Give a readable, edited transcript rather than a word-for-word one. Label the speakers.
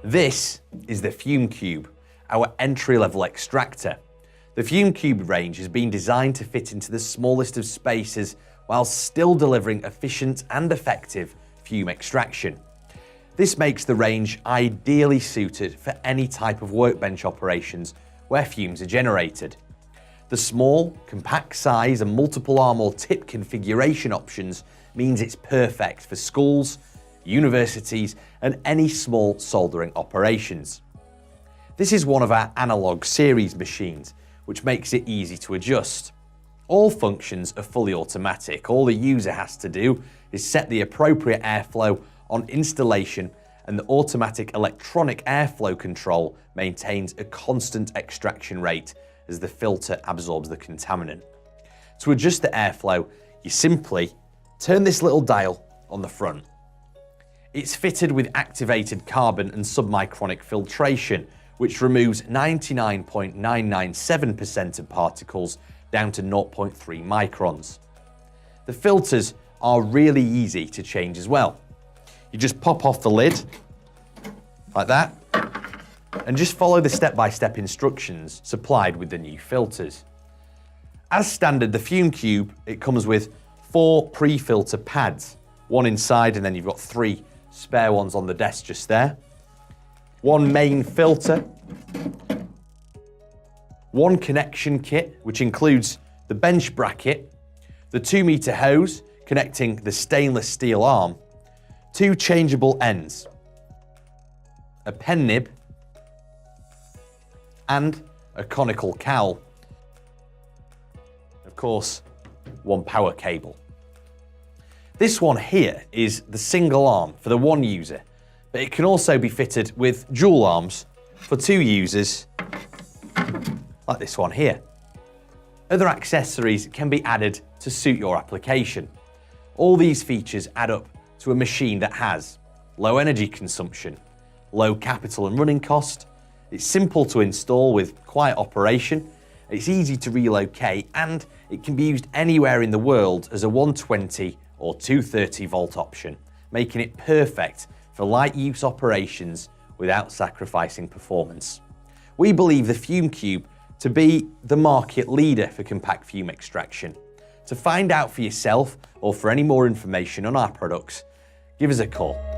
Speaker 1: This is the FumeCube, our entry-level extractor. The FumeCube range has been designed to fit into the smallest of spaces while still delivering efficient and effective fume extraction. This makes the range ideally suited for any type of workbench operations where fumes are generated. The small, compact size and multiple arm or tip configuration options means it's perfect for schools, universities, and any small soldering operations. This is one of our Analogue series machines, which makes it easy to adjust. All functions are fully automatic. All the user has to do is set the appropriate airflow on installation, and the automatic electronic airflow control maintains a constant extraction rate as the filter absorbs the contaminant. To adjust the airflow, you simply turn this little dial on the front. It's fitted with activated carbon and submicronic filtration, which removes 99.997% of particles down to 0.3 microns. The filters are really easy to change as well. You just pop off the lid, like that, and just follow the step-by-step instructions supplied with the new filters. As standard, the FumeCube, it comes with 4 pre-filter pads, one inside, and then you've got 3 spare ones on the desk just there. 1 main filter, 1 connection kit, which includes the bench bracket, the 2-meter hose connecting the stainless steel arm, 2 changeable ends, a pen nib, and a conical cowl. Of course, 1 power cable. This one here is the single arm for the 1 user, but it can also be fitted with dual arms for 2 users, like this one here. Other accessories can be added to suit your application. All these features add up to a machine that has low energy consumption, low capital and running cost, it's simple to install with quiet operation, it's easy to relocate, and it can be used anywhere in the world as a 120 or 230 volt option, making it perfect for light use operations without sacrificing performance. We believe the FumeCube to be the market leader for compact fume extraction. To find out for yourself or for any more information on our products, give us a call.